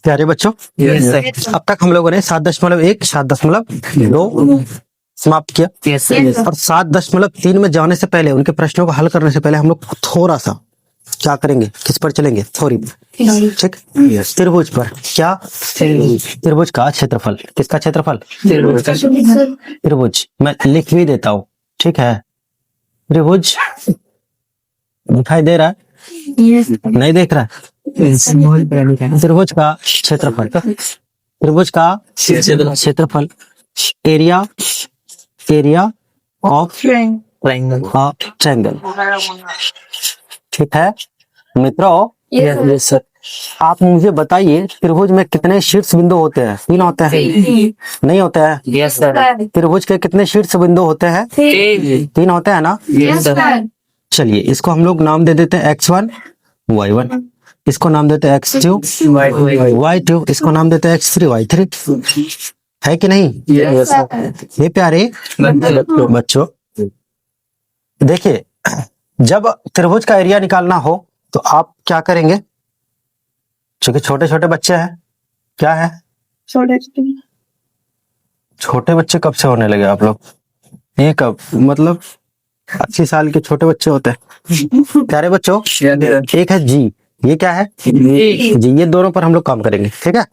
प्यारे बच्चों, yes sir. अब तक हम लोगों ने 7.1 7.2 समाप्त किया। Yes sir. और 7.3 में जाने से पहले, उनके प्रश्नों को हल करने से पहले हम लोग थोड़ा सा क्या करेंगे, किस पर चलेंगे, थ्योरी पर। ठीक, त्रिभुज पर। क्या? त्रिभुज का क्षेत्रफल। किसका क्षेत्रफल? त्रिभुज। मैं लिख भी देता हूँ, ठीक है। त्रिभुज दिखाई दे रहा है? नहीं देख रहा है? त्रिभुज का क्षेत्रफल। त्रिभुज का क्षेत्रफल। Area, area of triangle. ठीक है मित्रों, यस सर। आप मुझे बताइए, त्रिभुज में कितने शीर्ष बिंदु होते हैं? 3 होते हैं? नहीं होते हैं? Yes sir. त्रिभुज के कितने शीर्ष बिंदु होते हैं? 3 होते हैं ना? Yes sir. चलिए इसको हम लोग नाम दे देते हैं x1 y1, इसको नाम देते हैं x2 y2, इसको नाम देते हैं x3 y3। है कि नहीं? Yes sir. ये प्यारे बच्चों, देखिए, जब त्रिभुज का एरिया निकालना हो तो आप क्या करेंगे? क्योंकि छोटे छोटे बच्चे हैं, क्या है, छोटे बच्चे कब से होने लगे आप लोग? ये कब, मतलब 80 साल के छोटे बच्चे होते हैं। प्यारे बच्चों, एक है जी, ये क्या है? जी। ये दोनों पर हम लोग काम करेंगे, ठीक है।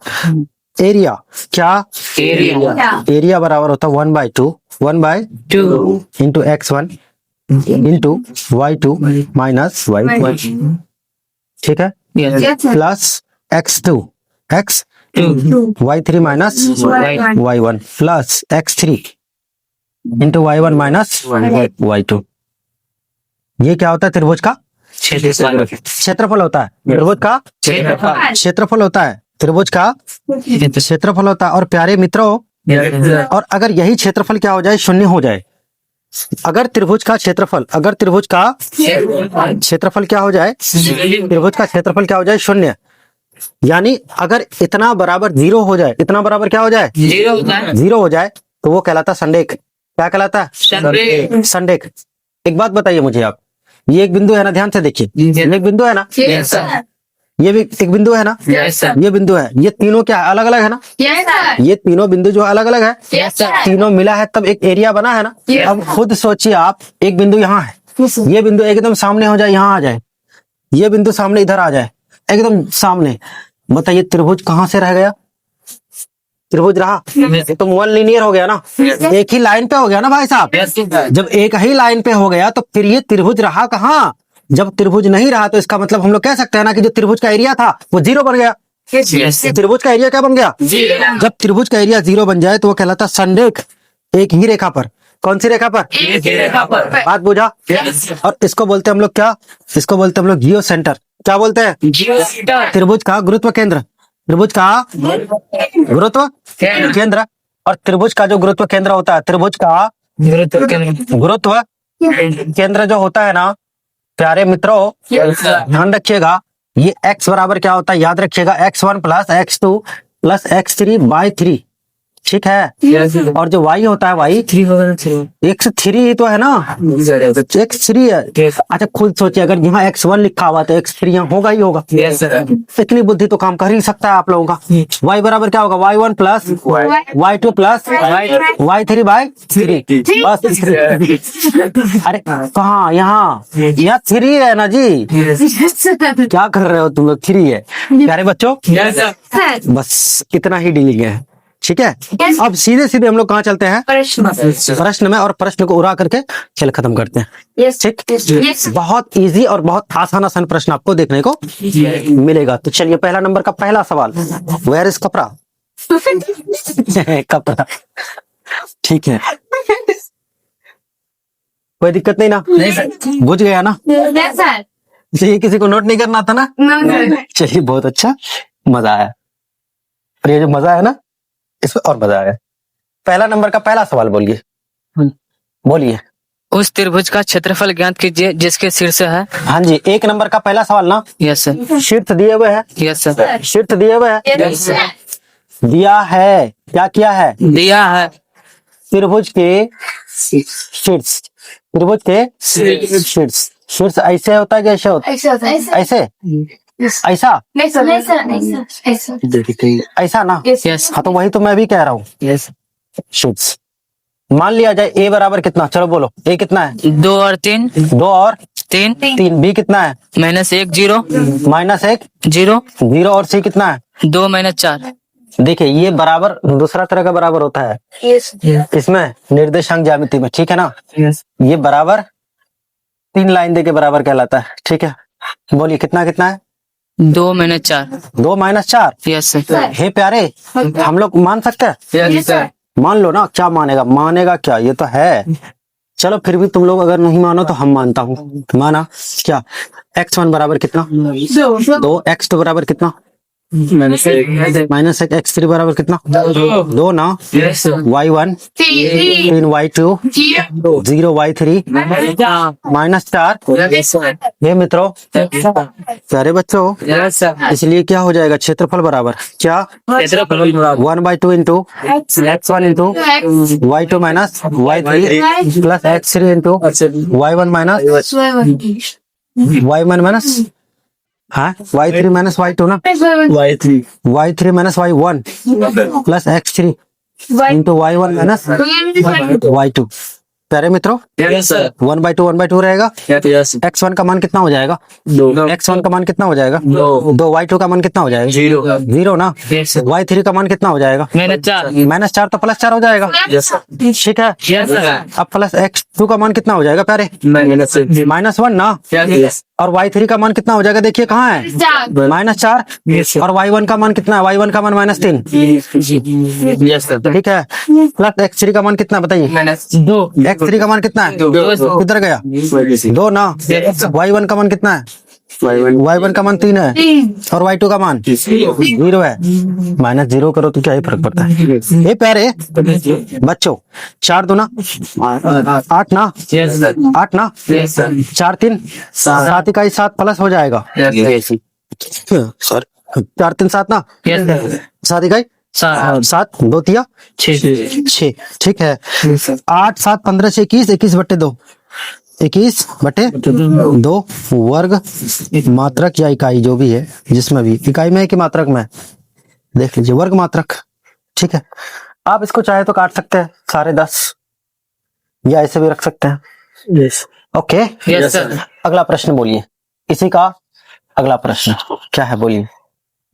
एरिया, क्या? एरिया बराबर होता है 1/2 into x1 into y2 minus y1, ठीक है, plus x2 y3 minus y1 plus x3 into y1 minus y2। ये क्या होता है? त्रिभुज का क्षेत्रफल होता है। त्रिभुज का क्षेत्रफल होता है। त्रिभुज का क्षेत्रफल होता है। और प्यारे मित्रों, और अगर यही क्षेत्रफल क्या हो जाए? शून्य हो जाए। अगर त्रिभुज का क्षेत्रफल क्या हो जाए? त्रिभुज का क्षेत्रफल क्या हो जाए? शून्य। यानी अगर इतना बराबर 0 हो जाए, इतना बराबर क्या हो जाए? 0 हो जाए, तो वो कहलाता संरेख। क्या कहलाता है? संरेख। एक बात बताइए मुझे आप, ये एक बिंदु है ना, ध्यान से देखिए, ये एक बिंदु है ना, ये भी एक बिंदु है ना, ये बिंदु है, ये तीनों क्या अलग अलग है ना? ये तीनों बिंदु जो अलग अलग है, तीनों मिला है तब एक एरिया बना है ना। अब खुद सोचिए आप, एक बिंदु यहाँ है, ये बिंदु एकदम सामने हो जाए, यहाँ आ जाए, ये बिंदु सामने इधर आ जाए, एकदम सामने, बताइए त्रिभुज कहाँ से रह गया? त्रिभुज रहा तो 1 लीनियर हो गया ना, एक ही लाइन पे हो गया ना भाई साहब। जब एक ही लाइन पे हो गया तो फिर ये त्रिभुज रहा कहाँ? जब त्रिभुज नहीं रहा तो इसका मतलब हम लोग कह सकते हैं ना कि जो त्रिभुज का एरिया था वो 0 बन गया। त्रिभुज का एरिया क्या बन गया? जब त्रिभुज का एरिया 0 बन जाए तो वो कहलाता संरेख, एक ही रेखा पर। कौन सी रेखा पर? एक ही रेखा पर। बात बुझा? और इसको बोलते हैं हम लोग क्या? इसको बोलते हैं हम लोग जियो सेंटर। क्या बोलते हैं? त्रिभुज का गुरुत्व केंद्र। त्रिभुज का गुरुत्व केंद्र। और त्रिभुज का जो गुरुत्व केंद्र होता है, त्रिभुज का गुरुत्व केंद्र जो होता है ना, प्यारे मित्रों ध्यान रखिएगा, ये x बराबर क्या होता है? याद रखिएगा, x1 plus x2 plus x3/3, ठीक है। और जो y होता है, y x3 ही तो है ना, x3 है। अच्छा खुद सोचिए, अगर यहाँ x1 लिखा हुआ तो x3 यहाँ होगा ही होगा। इतनी बुद्धि तो काम कर ही सकता है आप लोगों का। y बराबर क्या होगा? y1 plus y2 plus y3/3, बस। अरे कहाँ? यहाँ 3 है ना जी। क्या कर रहे हो तुम लोग? 3 है प्यारे बच्चों, बस इतना ही डीलिंग है, ठीक है। अब सीधे सीधे हम लोग कहाँ चलते हैं? प्रश्न में, और प्रश्न को उड़ा करके खेल खत्म करते हैं, ठीक। बहुत इजी और बहुत आसान आसान प्रश्न आपको देखने को मिलेगा। तो चलिए, पहला नंबर का पहला सवाल, वेयर इज कपड़ा? कपड़ा, ठीक है, कोई दिक्कत नहीं ना? बुझ गया ना? ये किसी को नोट नहीं करना था ना? चलिए बहुत अच्छा, मजा आया। और ये जो मजा है ना, इसमें और मजा आया। पहला नंबर का पहला सवाल बोलिए, बोलिए। उस त्रिभुज का क्षेत्रफल ज्ञात कीजिए जिसके शीर्ष है। हाँ जी, 1 नंबर का पहला सवाल ना। Yes sir. शीर्ष दिए हुए है। Yes sir. शीर्ष दिए हुए है। Yes sir. दिया है, क्या किया है? दिया है। त्रिभुज के शीर्ष, त्रिभुज के शीर्ष। शीर्ष ऐसे होता है कि ऐसे होता है? ऐसे। ऐसा नहीं सर नहीं सर नहीं सर ऐसा ऐसा ना? यस हाँ तो वही तो मैं भी कह रहा हूँ। यस शुद्ध। मान लिया जाए ए बराबर कितना, चलो बोलो ए कितना है? 2 और 3 2 और 3 3। बी कितना है? -1 0 -1 0 0 और सी कितना है? 2 -4 देखिए ये बराबर दूसरा तरह का बराबर होता है इसमें निर्देशांक ज्यामिति में, ठीक है ना? यस ये बराबर 3 लाइन दे के बराबर कहलाता है, ठीक है? बोलिए कितना कितना है? 2 -4 2 -4। यस हे प्यारे, हम लोग मान सकते हैं? यस सर मान लो ना। क्या मानेगा? मानेगा क्या? ये तो है। चलो फिर भी तुम लोग अगर नहीं मानो तो हम मानता हूँ। माना क्या? x1 बराबर कितना? 2। x2 बराबर कितना? -1। x3 बराबर कितना? 2 ना? Yes y1 3 y2 0 y3 -4। ये मित्रों, प्यारे बच्चों, यस सर इसलिए क्या हो जाएगा? क्षेत्रफल बराबर क्या? 1/2 into x1 into y2 minus y3 plus x3 into y1 minus y1 minus y3 minus y2 ना? y3 minus y1 plus x3 into y1 minus y2। प्यारे मित्रों, यस सर 1/2 रहेगा। यस x1 का मान कितना हो जाएगा? 2 x1 का मान कितना हो जाएगा? 2 2। y2 का मान कितना हो जाएगा? 0 ना? यस y3 का मान कितना हो जाएगा? -4 -4 तो +4 हो जाएगा, यस ठीक है? यस सर अब प्लस x2 का मान कितना हो जाएगा प्यारे? -1 ना? यस और y3 का मान कितना हो जाएगा? देखिए कहाँ है? -4। यस और y1 का मान कितना है? y1 का मान -3, यस सर ठीक है? प्लस x3 का मान कितना है बताइए? -2 x3 का मान कितना है? 2 किधर गया? 2 ना? y1 का मान कितना है? y1 का मान 3 है और y2 का मान 0 है। -0 करो तो क्या ही फर्क पड़ता है? ये प्यारे बच्चों, 4 दूना 8 ना? यस सर 8 ना? यस सर 4 3 7 इकाई 7 प्लस हो जाएगा। यस सॉरी 4 3 7 ना? यस 7 इकाई 7 2 तिया 6, ठीक है? 8 7 15 से 21 21/2 21/2 वर्ग मात्रक या इकाई जो भी है, जिसमें भी इकाई में है कि मात्रक में, देख लीजिए वर्ग मात्रक, ठीक है? आप इसको चाहे तो काट सकते हैं सारे 10 या ऐसे भी रख सकते हैं। ओके, यस सर अगला प्रश्न बोलिए। इसी का अगला प्रश्न क्या है? बोलिए।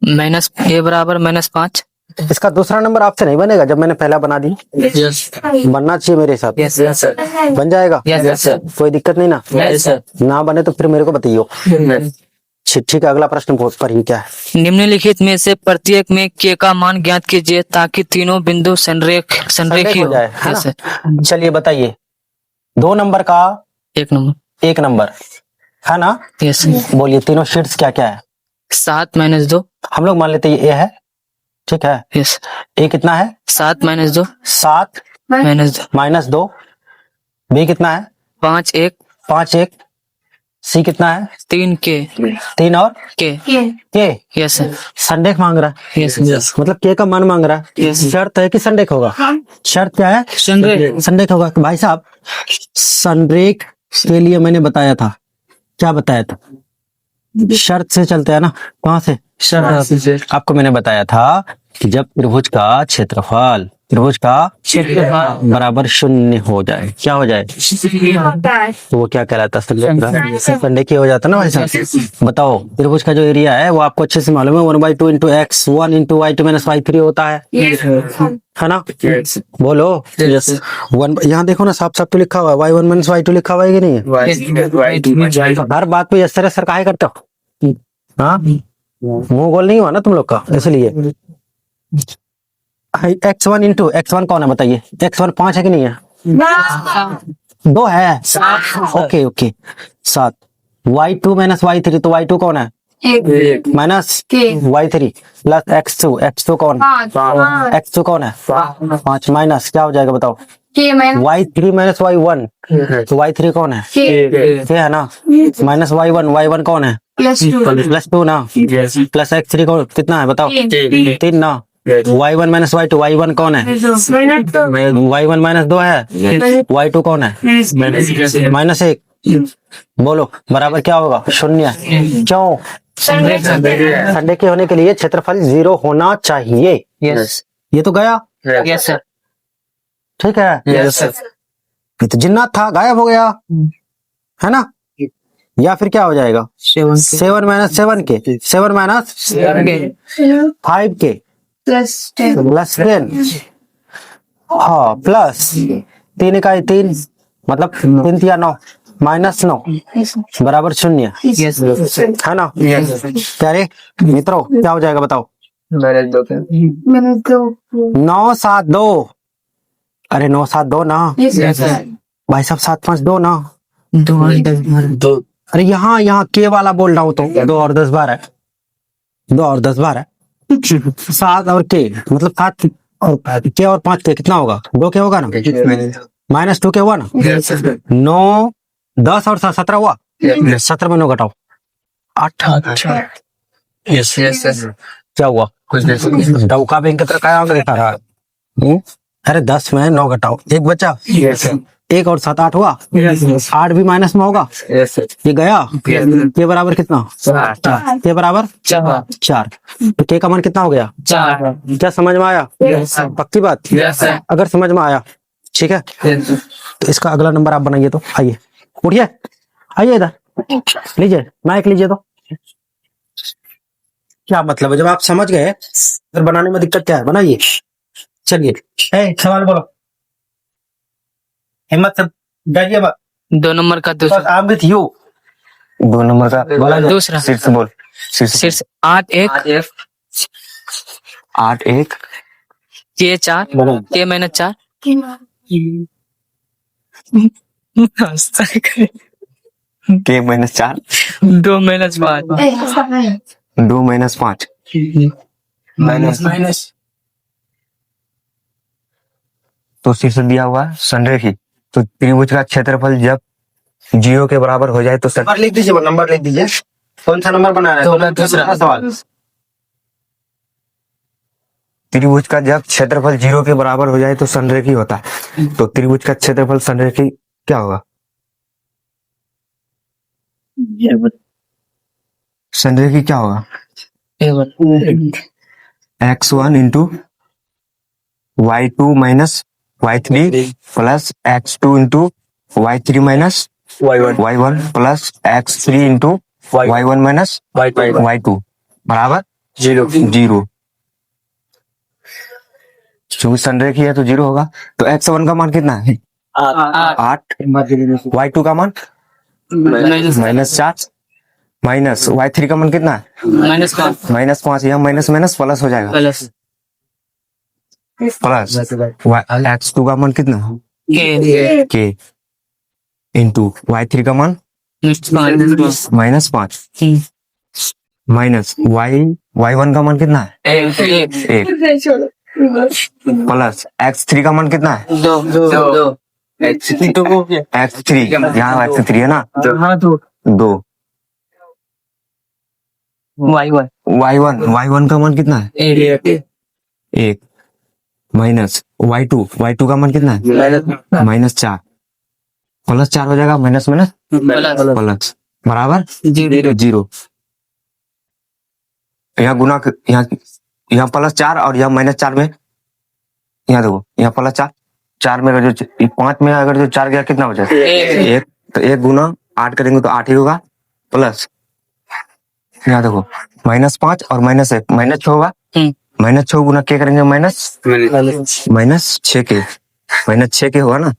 -a बराबर -5 इसका दूसरा नंबर आपसे नहीं बनेगा, जब मैंने पहला बना दी। यस बनना चाहिए मेरे साथ। यस सर बन जाएगा, यस सर कोई दिक्कत नहीं ना? यस सर ना बने तो फिर मेरे को बताइए। ठीक है, अगला प्रश्न पढ़िए क्या है? निम्नलिखित में से प्रत्येक में k का मान ज्ञात कीजिए ताकि तीनों बिंदु संरेखीय हो हो। जाए, है यस ना? सर चलिए बताइए, 2 नंबर का 1 नंबर 1 नंबर है ना? यस बोलिए तीनों शीट्स क्या क्या है? 7 -2 हम लोग मान लेते हैं ये है, ठीक है? यस ए कितना है? 7 -2 7 -2। बी कितना है? 5 1 5 1। सी कितना है? 3 k 3 और k के। यस सर संरेख मांग रहा है, यस मतलब के का मान मांग रहा है। Yes. शर्त है कि संरेख होगा। शर्त क्या है? संरेख होगा। भाई साहब, संरेख के लिए मैंने बताया था, क्या बताया था? शर्त से चलते हैं ना। कहाँ से? आपको मैंने बताया था कि जब त्रिभुज का क्षेत्रफल बराबर 0 हो जाए, क्या हो जाए? तो वो क्या कहलाता है? संरेखीय हो जाता है ना भाई साहब। बताओ, त्रिभुज का जो एरिया है वो आपको अच्छे से मालूम है, 1/2 into x1 into y2 minus y3 होता है ना? बोलो। 1 यहाँ देखो ना, साफ साफ तो लिखा हुआ है, y1 माइनस y2 लिखा हुआ है कि नहीं है? तो हर बात पे इस तरह सर काहे करते हो? हाँ, मुंह गोल नहीं हुआ ना तुम लोग का, इसलिए। x1 इंटू x1 कौन है बताइए? x1 5 है कि नहीं है? 2 है। ओके 7। y2 माइनस y3, तो y2 कौन है? माइनस y3 प्लस x2 कौन? x2 कौन है? 5 माइनस क्या हो जाएगा बताओ? y3 माइनस y1, तो y3 कौन है? के है ना? माइनस y1 कौन है? +2 ना? प्लस x3 कौन कितना है बताओ? 3 ना? y1 माइनस y2, y1 कौन है? y1 माइनस 2 है, y2 कौन है? -1। बोलो बराबर क्या होगा? 0। क्यों? संरेख के होने के लिए क्षेत्रफल 0 होना चाहिए। यस ये तो गया, यस सर ठीक है। यस सर ये तो जिन्नात था, गायब हो गया, है ना। या फिर क्या हो जाएगा, 7 माइनस 7 के, 7 माइनस 5 के Plus 10. प्लस 10, हाँ प्लस 3 इकाई 3, मतलब 3 तिया 9 माइनस 9 Yes, sir. बराबर 0, यस है ना। क्या रे मित्रों, क्या हो जाएगा बताओ। Minus 2. 9 7 2, अरे 9 7 2 ना Yes, sir. भाई साहब, 7 5 2 ना। दो अरे यहाँ के वाला बोल रहा हूँ, तो 2 और 10 12, 2 और 10 12, 7 और के मतलब 7 और के और 5 के कितना होगा, 2 के होगा ना, माइनस 2 के हुआ ना, 9 10 और 17 हुआ, 17 में 9 घटाओ 8, यस यस क्या हुआ, डौका बैंक की तरह क्या आंकड़ा दिखा रहा है। अरे 10 में 9 घटाओ, एक बचा, 1 और 7 8 हुआ, 8 भी माइनस में होगा, ये गया, के बराबर कितना, के बराबर 4, तो के का मान कितना हो गया, 4 क्या समझ में आया, पक्की बात, अगर समझ में आया ठीक है, तो इसका अगला नंबर आप बनाइए। तो आइए, उठिए, आइए इधर, लीजिए माइक लीजिए। तो क्या मतलब है, जब आप समझ गए फिर बनाने में दिक्कत क्या है, बनाइए। चलिए सवाल बोलो, हिम्मत से डरिए मत, 2 नंबर का बस आप विथ यू। 2 नंबर का बोला जाए। दूसरा शीर्ष बोल, शीर्ष 8 1 8 1 के 4 बोलो, के माइनस 4 के minus 4 2 minus 5 Hey, stop it. 2 minus 5 minus तो शीर्ष दिया हुआ है संरेखी, तो त्रिभुज का क्षेत्रफल जब 0 के बराबर हो जाए तो नंबर लिख दीजिए, नंबर लिख दीजिए, कौन सा नंबर बना रहे हैं, दूसरा सवाल। त्रिभुज का जब क्षेत्रफल 0 के बराबर हो जाए तो संरेखी होता है, तो त्रिभुज का क्षेत्रफल संरेखी क्या होगा, संरेखी क्या होगा, x1 into y2 minus y3 plus x2 into y3 minus y1 plus x3 into y1 minus y2 बराबर 0। क्योंकि संरेखी है तो 0 होगा, तो x1 का मान कितना है 8, y2 का मान माइनस 4, माइनस y3 का मान कितना है माइनस 5, यहाँ माइनस माइनस प्लस हो जाएगा, प्लस प्लस x2 का मान कितना के के इंटू y3 का मान माइनस 5, माइनस y1 का मान कितना है 1, प्लस x3 का मान कितना है 2 x3, यहाँ x3 है ना 2, y1 का मान कितना है 1, माइनस y2 का मान कितना है माइनस 4, प्लस 4 हो जाएगा, माइनस माइनस प्लस बराबर 0। यहाँ गुना यहाँ प्लस 4 और यहाँ माइनस 4 में, यहाँ देखो यहाँ प्लस 4, 4 में अगर जो 5 में अगर जो 4 गया कितना हो जाएगा 1, तो 1 गुना 8 करेंगे तो 8 ही होगा, प्लस यहाँ देखो माइनस 5 और माइनस 1 माइनस 6 होगा, माइनस 6 गुना क्या करेंगे माइनस 6 के, माइनस 6 के होगा ना,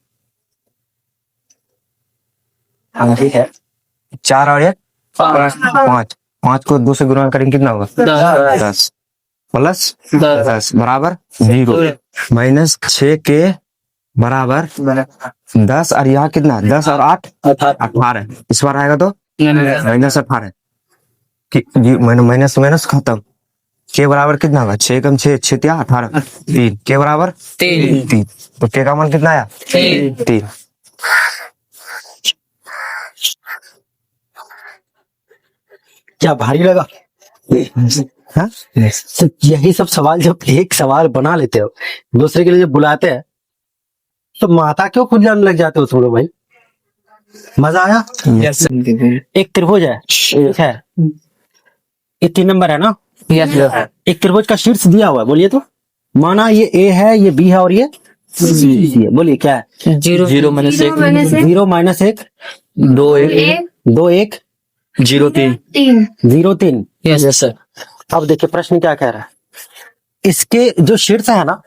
ठीक है 4 और 1 5, 5 को 2 से गुना करेंगे कितना होगा 10 प्लस 10 बराबर 0, माइनस 6 के बराबर 10 और यहाँ कितना 10 और 8 18, इस बार आएगा तो माइनस 18, माइनस माइनस खत्म, के बराबर कितना होगा 6 कम 6 6 18 3, के बराबर 3, तो के का मान कितना आया 3। क्या भारी लगा, हाँ? यही सब सवाल जब एक सवाल बना लेते हो दूसरे के लिए जब बुलाते हैं तो माथा क्यों खुद जाने लग जाते हो तुम लोग भाई, मजा आया। एक त्रिभुज है, ठीक है, ये 3 नंबर है ना। Yes sir. एक त्रिभुज का शीर्ष दिया हुआ है, बोलिए तो। माना ये ए है, ये बी है और ये सी है। बोलिए क्या है? जीरो जीरो माइनस एक 0 माइनस 1 दो एक 2 1 जीरो तीन 0 3। Yes sir. अब देखिए प्रश्न क्या कह रहा है। इसके जो शीर्ष है ना,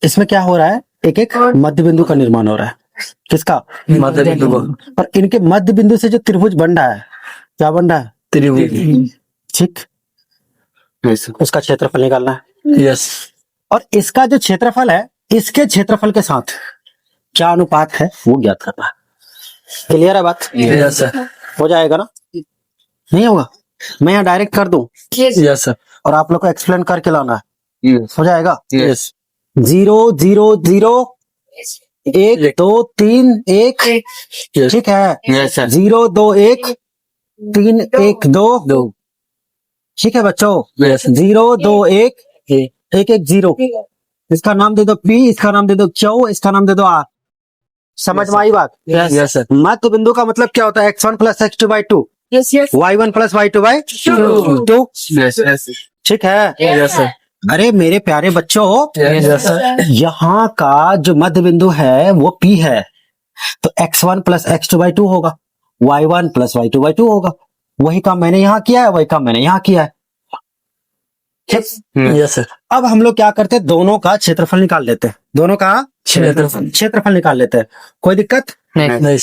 इसमें क्या हो रहा है, एक एक मध्य बिंदु का निर्माण हो रहा है। किसका? मध्य बिंदु को और इनके मध्य बिंदु से जो त्रिभुज बन रहा है, क्या बन रहा है? त्रिभुज। ठीक, उसका क्षेत्रफल निकालना है। यस और इसका जो क्षेत्रफल है, इसके क्षेत्रफल के साथ क्या अनुपात है वो ज्ञात करना है। क्लियर है बात? Yes sir. हो जाएगा ना? नहीं होगा? मैं यहाँ डायरेक्ट कर दूं यस सर। और आप लोग को एक्सप्लेन करके लाना है। हो जाएगा? यस 0 0 0 1 2 3 1। ठीक है। Yes sir. 0 2 1 3 1 2। ठीक है बच्चों। यस 0 2 1 1 1 0। इसका नाम दे दो P, इसका नाम दे दो Q, इसका नाम दे दो R। समझ में आई बात? Yes sir. मध्य बिंदु का मतलब क्या होता है? x1 plus x2 by 2, y1 plus y2 by 2। Yes yes ठीक है। Yes sir. अरे मेरे प्यारे बच्चों, यस सर। यहाँ का जो मध्य बिंदु है वो P है, तो x1 प्लस x2 बाई 2 होगा, y1 प्लस y2 बाई 2 होगा। वही काम मैंने यहाँ किया है, वही काम मैंने यहाँ किया है। ठीक। Yes sir. अब हम लोग क्या करते हैं, दोनों का क्षेत्रफल निकाल लेते हैं। दोनों का क्षेत्रफल निकाल लेते हैं। कोई दिक्कत? नहीं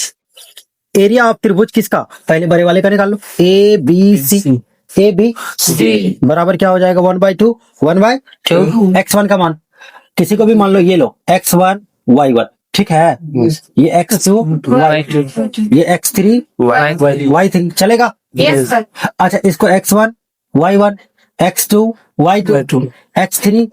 एरिया ऑफ त्रिभुज किसका? पहले बड़े वाले का निकाल लो। A B C. A B C बराबर क्या हो जाएगा? 1/2 1/2 x1 का मान किसी को भी मान लो, ये लो x1 y1। ठीक है। ये x2 ये x3 y3 चलेगा? अच्छा, इसको x1 y1 x2 y2 x3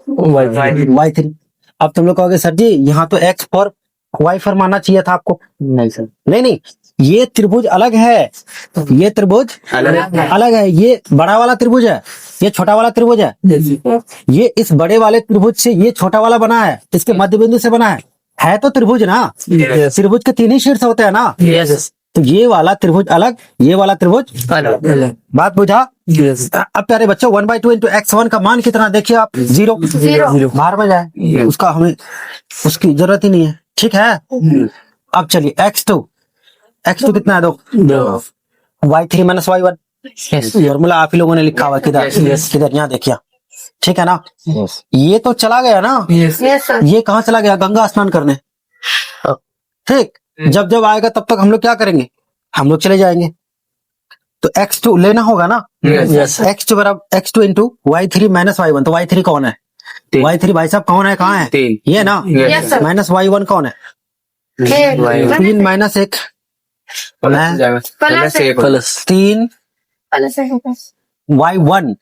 y3। अब तुम लोग कहोगे सर जी यहाँ तो x फॉर y फॉर मानना चाहिए था आपको। नहीं सर। नहीं, ये त्रिभुज अलग है, ये त्रिभुज अलग है। ये बड़ा वाला त्रिभुज है, ये छोटा वाला त्रिभुज है। ये इस बड़े वाले त्रिभुज से ये छोटा वाला बना है, इसके मध्य बिंदु से बना है तो त्रिभुज ना। त्रिभुज के 3 ही शीर्ष होते हैं ना। यस। तो ये वाला त्रिभुज अलग, ये वाला त्रिभुज अलग। बात बुझा? यस अब प्यारे बच्चों 1/2 इंटू x1 का मान कितना देखिए आप? 0 बाहर में जाए, उसका हमें उसकी जरूरत ही नहीं है। ठीक है। अब चलिए x2 कितना है? दो y3 माइनस y1। फॉर्मूला आप ही लोगों ने लिखा हुआ है। किधर? यहाँ देखिए। ठीक है ना? ये तो चला गया ना। ये कहाँ चला गया? गंगा स्नान करने। ठीक। जब जब आएगा तब तक हम लोग क्या करेंगे? हम लोग चले जाएंगे। तो x2 लेना होगा ना। x2 बराबर x2 into y3 minus y1। तो y3 कौन है? y3 भाई साहब कौन है? कहाँ है? ये ना। माइनस y1 कौन है? 3 माइनस 1 प्लस 3 y1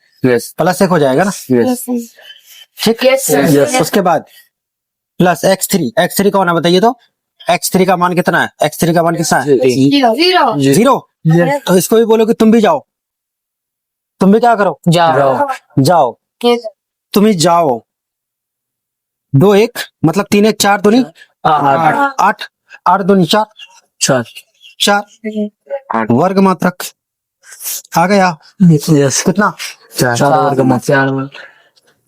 प्लस 1 हो जाएगा ना। ठीक। उसके बाद प्लस x3 कौन है बताइए तो? x3 का मान कितना है? x3 का मान कितना है? 0। तो इसको भी बोलो कि तुम भी जाओ। तुम भी क्या करो? जाओ। तुम ही जाओ। 2 1 मतलब 3 1 4 दूनी 8 8 दूनी 4 4 वर्ग मात्रक आ गया। यस कितना? 4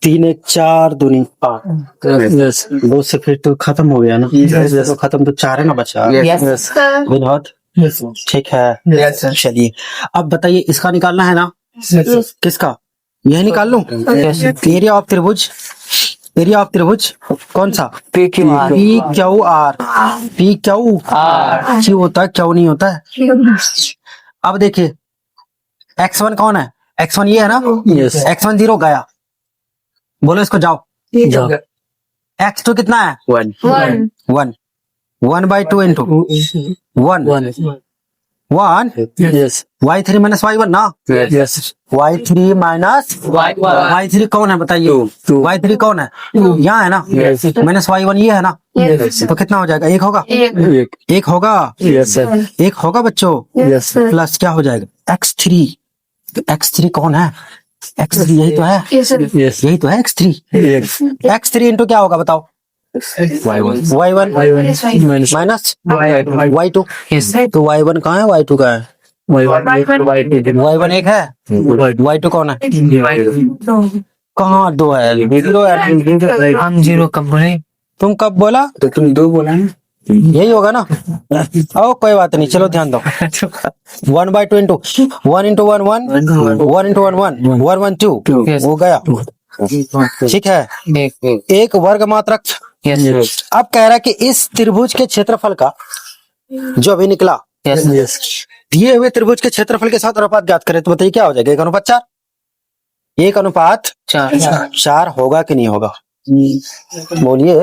3 1 4 दूनी 8। यस 2 से फिर तो खत्म हो गया ना। तो खत्म तो 4 है ना बचा। यस विनोद ठीक है। चलिए अब बताइए, इसका निकालना है ना। किसका? यही निकाल लूं। एरिया ऑफ त्रिभुज कौन सा? P Q R. क्यू होता है, क्यू नहीं होता है। अब देखिए x1 कौन है? x1 ये है ना। x1 0 गया, बोलो इसको जाओ। x2 कितना है? 1 1/2 into 1 yes y3 minus y1 ना। यस y3 माइनस y3 कौन है बताइए? y3 कौन है? यहाँ है ना। माइनस y1 ये है ना। तो कितना हो जाएगा? 1 होगा। 1 होगा। Yes sir. 1 होगा बच्चों। यस प्लस क्या हो जाएगा? x3। तो x3 कौन है? x3 यही तो है। यस यही तो है x3। x3 इंटू क्या होगा बताओ? y1 minus y2। तो y1 कहाँ है? y2 का है। y1 एक है, y2 कौन है? कहाँ दो है? जीरो है। हम जीरो कब बोले? तुम कब बोला? तो तुम 2 बोला ना। यही होगा ना? ओ कोई बात नहीं, चलो ध्यान दो। 1/2 इंटू 1 इंटू 1 1 1 इंटू 1 1 1 1 2 Yes. हो गया। ठीक है, एक वर्ग मात्रक। यस अब कह रहा है कि इस त्रिभुज के क्षेत्रफल का जो अभी निकला, यस दिए हुए त्रिभुज के क्षेत्रफल के साथ अनुपात ज्ञात करें, तो बताइए क्या हो जाएगा? 1/4। 1/4 होगा कि नहीं होगा? बोलिए।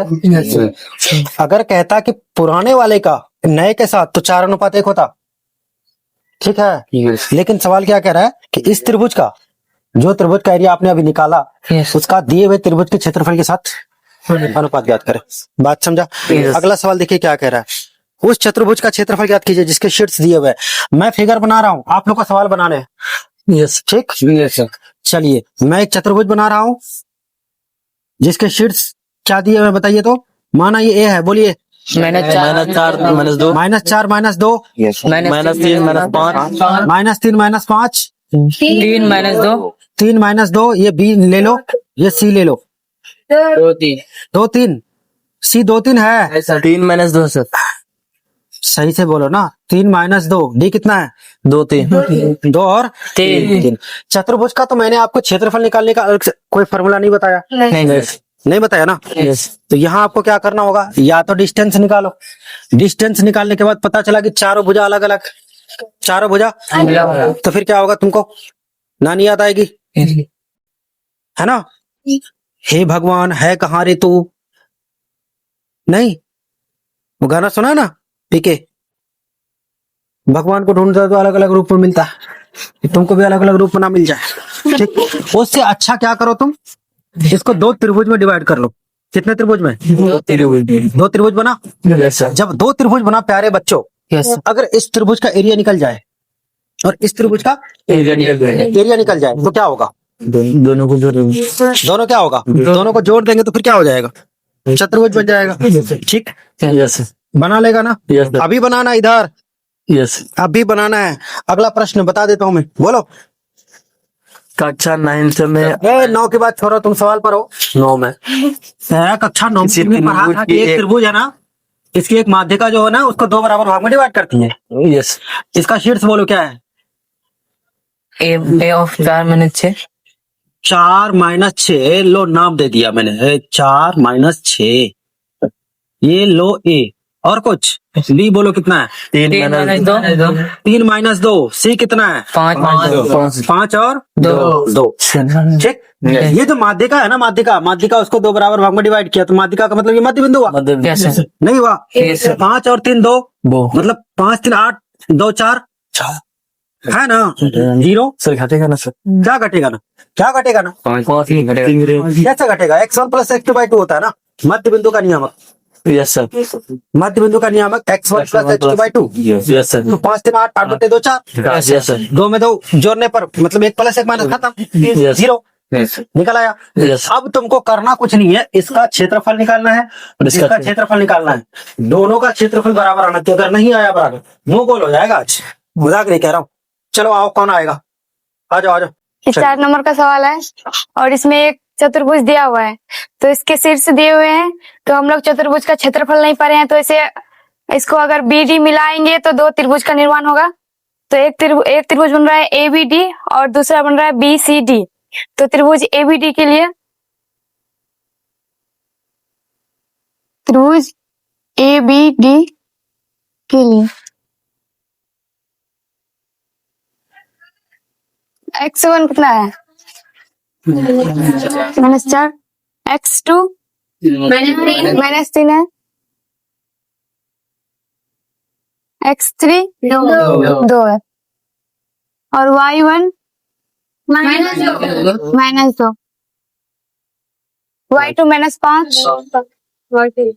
अगर कहता कि पुराने वाले का नए के साथ, तो 4:1 होता। ठीक है, लेकिन सवाल क्या कह रहा है कि इस त्रिभुज का, जो त्रिभुज का एरिया आपने अभी निकाला, यस उसका दिए हुए त्रिभुज के क्षेत्रफल के साथ अनुपात ज्ञात करें। बात समझा? Yes. अगला सवाल देखिए क्या कह रहा है। उस चतुर्भुज का क्षेत्रफल ज्ञात कीजिए जिसके शीर्ष दिए हुए हैं। मैं फिगर बना रहा हूँ, आप लोग का सवाल बनाने हैं। यस ठीक, चलिए मैं एक चतुर्भुज बना रहा हूँ जिसके शीर्ष क्या दिए हुए हैं बताइए तो। माना ये ए है, बोलिए। मैंने -4 -2 -4 -2 -3 -5 -3 -5 3 -2 3 -2, ये बी ले लो, ये सी ले लो। 2 3 सी 2 3 है। 3 -2 सर। सही से बोलो ना। 3 -2 डी कितना है? 2 3 2 और 3। चतुर्भुज का तो मैंने आपको क्षेत्रफल निकालने का अलग से कोई फॉर्मूला नहीं बताया। नहीं बताया ना? यस तो यहाँ आपको क्या करना होगा, या तो डिस्टेंस निकालो। डिस्टेंस निकालने के बाद पता चला कि चारों भुजा अलग अलग, चारों भुजा, तो फिर क्या होगा? तुमको नानी याद आएगी, है ना? हे भगवान है कहाँ रे तू, नहीं? वो गाना सुना ना, पीके। भगवान को ढूंढता तो अलग अलग रूप में मिलता है, तुमको भी अलग अलग रूप में ना मिल जाए। ठीक, उससे अच्छा क्या करो तुम, इसको 2 त्रिभुज में डिवाइड कर लो। कितने त्रिभुज में? 2 त्रिभुज बना। Yes sir. जब 2 त्रिभुज बना प्यारे बच्चों, यस अगर इस त्रिभुज का एरिया निकल जाए और इस त्रिभुज का एरिया निकल जाए तो क्या होगा? दोनों को जोड़ दोनों क्या होगा? दोनों को जोड़ देंगे तो फिर क्या हो जाएगा? चतुर्भुज बन जाएगा। ठीक, यस बना लेगा ना? यस अभी बनाना इधर, यस। अभी बनाना है। अगला प्रश्न बता देता हूँ मैं, बोलो। कक्षा 9 से मैं 9 के बाद छोड़ो, तुम सवाल पर हो। 9 में कक्षा 9 किसी में पढ़ा त्रिभुज था की कि एक एक- त्रिभुज है ना, इसकी एक माध्यिका जो है ना, उसको 2 बराबर भाग में डिवाइड करती है। यस इसका शीर्ष बोलो क्या है? ए ऑफ 4 -6 4 -6 लो, नाम दे दिया मैंने, 4 -6, ये लो ए। और कुछ? बी बोलो कितना है? 3 3 -2 3 -2, सी कितना है? 5 5 और 2 2। ठीक, ये जो माध्यिका है ना, माध्यिका उसको 2 बराबर भाग में डिवाइड किया, तो माध्यिका का मतलब ये मध्य बिंदु हुआ, यस नहीं हुआ? Yes, sir. 5 और 3 2, मतलब 5 3 8 2 4 है ना? 0। सर घटेगा ना सर? क्या घटेगा ना? क्या घटेगा ना? 5 ही घटेगा। कैसे घटेगा? x1 + x2/2 होता है ना, मध्य बिंदु का नियामक। Yes sir. मध्य बिंदु का नियामक x1 + x2/2। Yes sir. तो 5 3 8 8 बटे 2 4, यस सर। 2 में 2 जोड़ने पर मतलब 1 + 1 - खत्म, Yes. 0 निकल आया। Yes. अब तुमको करना कुछ नहीं है, इसका क्षेत्रफल निकालना है और इसका क्षेत्रफल निकालना है। दोनों का क्षेत्रफल बराबर आना चाहिए, अगर नहीं आया बराबर मुंह गोल हो जाएगा। आज मजाक नहीं कह रहा हूँ। चलो आओ, कौन आएगा? आ जाओ आ जाओ। ये 4 नंबर का सवाल है और इसमें एक चतुर्भुज दिया हुआ है, तो इसके शीर्ष दिए हुए हैं, तो हम लोग चतुर्भुज का क्षेत्रफल नहीं पा रहे हैं, तो इसे इसको अगर बी डी मिलाएंगे तो 2 त्रिभुज का निर्माण होगा। तो एक त्रिभुज बन रहा है ए बी डी और दूसरा बन रहा है बी सी डी। तो त्रिभुज ए बी डी के लिए त्रिभुज ए बी डी के लिए x1 कितना है? -4, x2 -3 है, x3 2 है और y1 -2, y2 -5, y3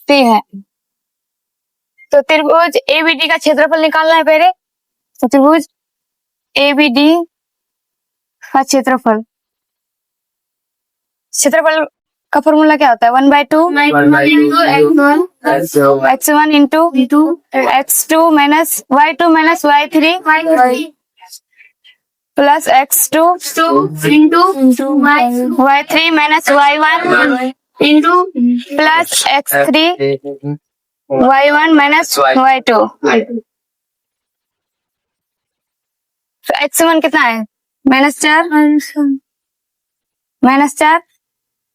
3 है। तो त्रिभुज एबीडी का क्षेत्रफल निकालना है पहले। तो त्रिभुज एबीडी का क्षेत्रफल का फॉर्मूला क्या होता है? 1/2 x1 into x2 minus y2 minus y3 plus x2 y3 minus y1 plus x3 y1 minus y2। तो x1 कितना है? -4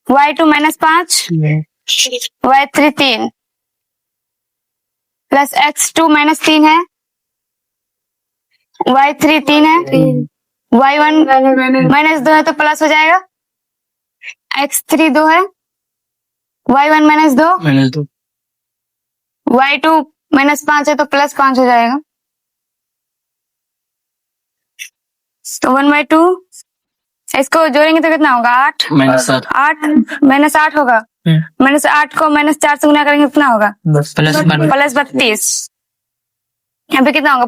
y2 -5 y3 3 प्लस x2 -3 है y3 3 है y1 -2 है तो प्लस हो जाएगा, x3 2 है y1 -2 -2 y2 -5 है तो +5 हो जाएगा। तो 1/2 इसको जोड़ेंगे तो कितना होगा? 8 -8 -8 होगा। -8 को -4 से गुना करेंगे कितना होगा? +32। यहाँ पे कितना होगा?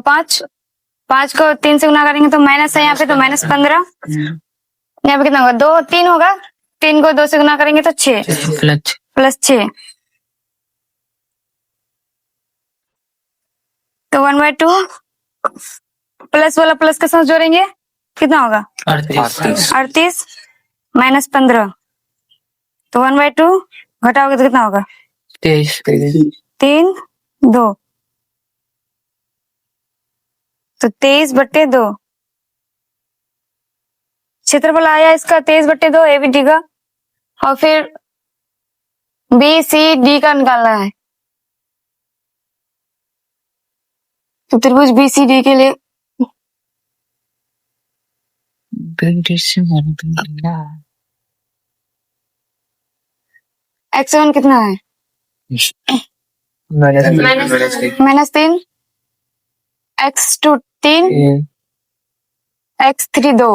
5 को 3 से गुना करेंगे तो माइनस है यहाँ पे, तो -15। यहाँ पे कितना होगा? 2 3 होगा, 3 को 2 से गुना करेंगे तो 6 +6। तो 1/2 प्लस वाला प्लस के साथ जोड़ेंगे कितना होगा? 38 -15। तो 1/2 घटाओगे तो कितना होगा? 3 2 तो 23/2 क्षेत्रफल आया इसका 23/2 एबीडी का। और फिर BCD का निकालना है। तो त्रिभुज BCD के लिए x1 कितना है? -3 x2 3 x3 2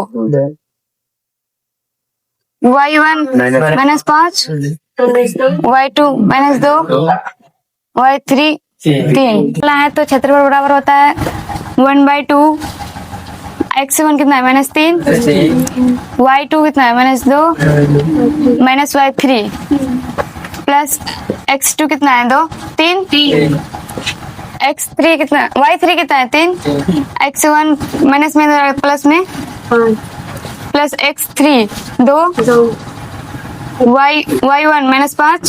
y1 -5 y2 -2 y3 3 है तो क्षेत्रफल बराबर होता है 1/2 x1 कितना है? -3 y2 कितना है? -2 y3 प्लस x2 कितना है? 2 3 x3 कितना है? y3 कितना है? 3 x1 माइनस में प्लस में plus x3 2 y1 -5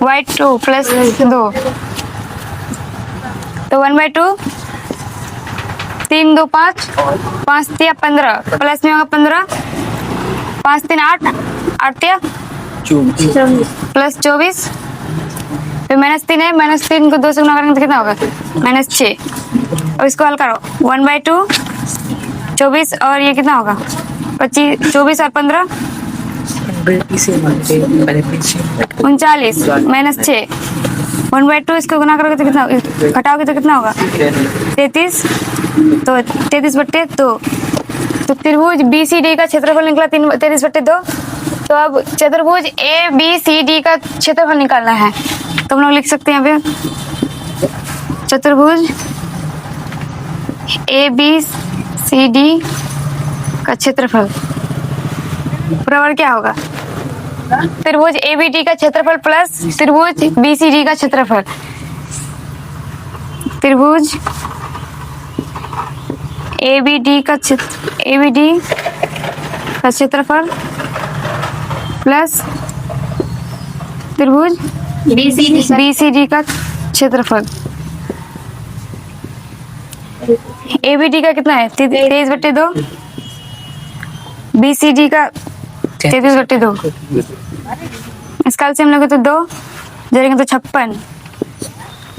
y2 plus 2। तो 1/2 3 2 5 5 3 15 प्लस में होगा 15 5 3 8 8 3 प्लस 24 फिर -3 है, -3 को 2 से गुना करेंगे तो कितना होगा? -6। और इसको हल करो 1/2 24 और ये कितना होगा? 25 24 और 15 39 -6 1/2 इसको गुना करोगे तो कितना, घटाओगे तो कितना होगा? 33। तो 33/2। तो त्रिभुज BCD का क्षेत्रफल निकला 33/2। तो अब चतुर्भुज ABCD का क्षेत्रफल निकालना है। तो हम लोग लिख सकते हैं यहाँ पे चतुर्भुज ABCD का क्षेत्रफल बराबर क्या होगा? त्रिभुज ABD का क्षेत्रफल प्लस त्रिभुज BCD का क्षेत्रफल। त्रिभुज ABD का क्षेत्रफल प्लस त्रिभुज BCD का क्षेत्रफल। ABD का कितना है? 23/2 BCD का 33/2। इसका से हम लोग तो 2 जोड़ेंगे तो 56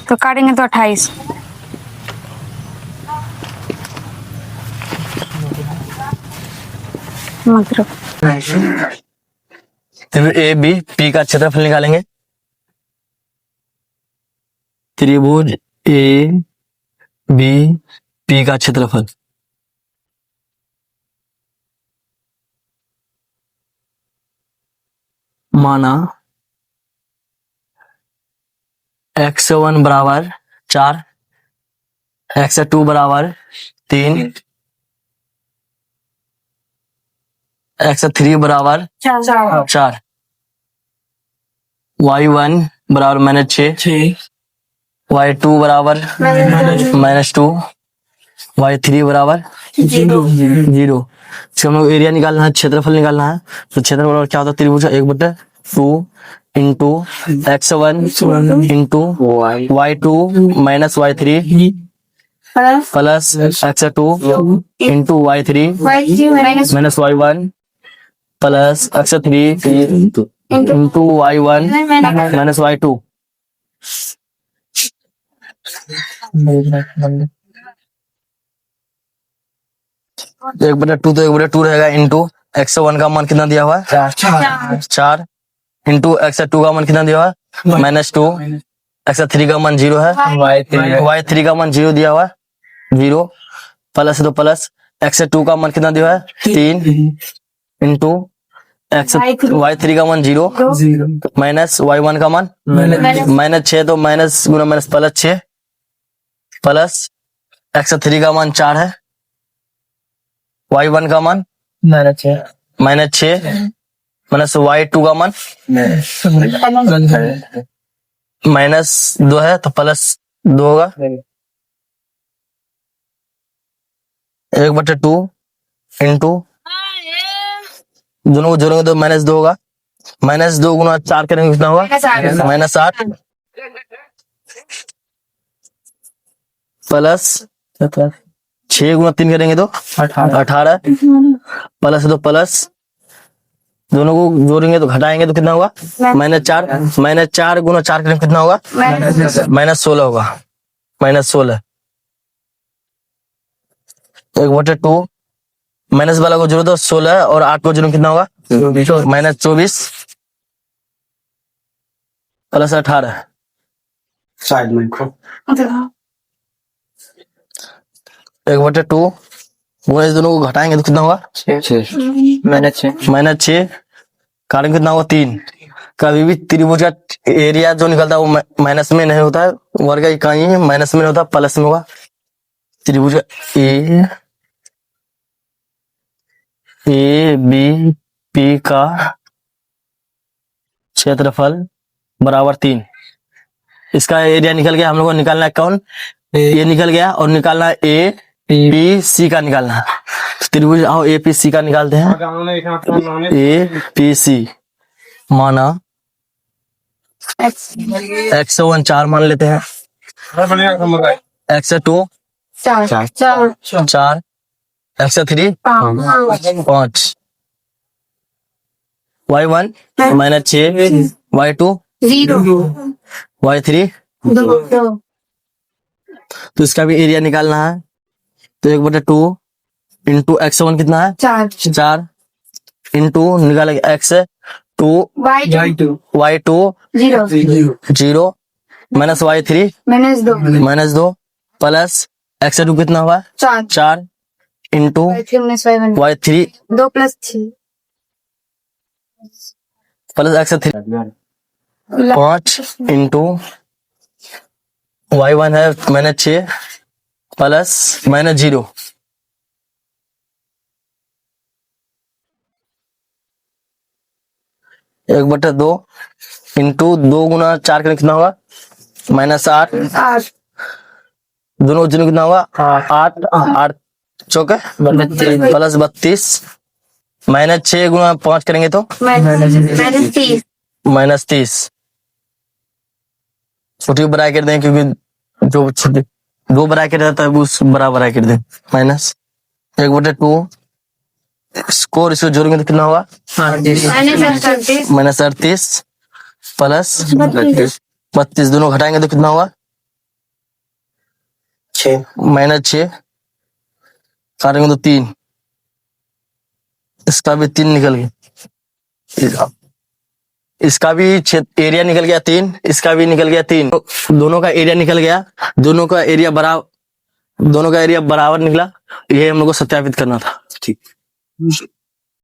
तो काटेंगे तो 28। मतलब त्रिभुज ABP का क्षेत्रफल निकालेंगे। त्रिभुज ABP का क्षेत्रफल माना x1 बराबर 4 x2 बराबर 3 x3 बराबर 4 y1 बराबर -6, y2 बराबर -2, y3 बराबर 0। इसका हम लोग एरिया निकालना है, क्षेत्रफल निकालना है। तो क्षेत्रफल बराबर क्या होता है, त्रिभुज 1/2 into x1 into y2 minus y3 plus x2 into y3 minus y1 plus x3 into y1 minus y2। एक बटा टू, तो 1/2 रहेगा इंटू x1 का मान कितना दिया हुआ है 4 इंटू x2 का मान कितना दिया हुआ है -2, x3 का मान 0 है, y3 का मान 0 दिया हुआ है 0 प्लस दो प्लस x2 का मान कितना दिया हुआ है 3 इंटू y3 का मान 0 माइनस y1 का मान -6, तो माइनस गुना माइनस प्लस 6 प्लस x3 का मान 4 है, y1 का मान -6 माइनस y2 का मान -2 है, तो प्लस 2 होगा 1/2 इंटू दोनों को जोड़ेंगे तो -2 होगा, -2 गुना 4 करेंगे कितना होगा -8 प्लस 6 गुना 3 करेंगे तो 18 प्लस दो प्लस दोनों को जोड़ेंगे तो घटाएंगे तो कितना होगा -4 गुना 4 करेंगे कितना होगा -16 होगा, -16 1/2 माइनस वाला को जोड़ो तो 16 और 8 को जोड़ो कितना होगा -24 प्लस 18 साइड में 1/2 गुना इस दोनों को घटाएंगे तो कितना होगा -6 कारण कितना होगा 3। कभी भी त्रिभुज का एरिया जो निकलता है वो माइनस में नहीं होता है, वर्ग इकाई माइनस में होता है, प्लस में होगा। त्रिभुज ए बी पी का क्षेत्रफल बराबर 3। इसका एरिया निकल गया, हम लोग को निकालना है कौन, ये निकल गया और निकालना है ए पी सी का निकालना है। त्रिभुज आओ ए पी सी का निकालते हैं। ए पी सी माना x1 4 मान लेते हैं, x2 4, x3 5, y1 -6, y2 y3, तो इसका भी एरिया निकालना है। तो 1/2 इंटू x1 कितना है 4 इंटू निकालेंगे x2 y2 0 minus y3 -2 plus x2 कितना हुआ 4 into y3 2 + 6 plus x3 5 into y1 है -6 प्लस -0 1/2 इंटू 2 गुना 4 का कितना होगा -8 दोनों जन कितना होगा 8 चौके प्लस 32 -6 गुना 5 करेंगे तो -30 छोटी ब्रैकेट दें क्योंकि जो छोटी 2 ब्रैकेट रहता है उस बड़ा ब्रैकेट दें माइनस 1/2 स्कोर इसको जोड़ेंगे तो कितना होगा -38 प्लस 32 दोनों घटाएंगे तो कितना होगा -6 काटेंगे तो 3 इसका भी 3 निकल गया, इसका भी एरिया निकल गया 3, इसका भी निकल गया 3, दोनों का एरिया निकल गया, दोनों का एरिया बराबर निकला। ये हम लोग को सत्यापित करना था। ठीक।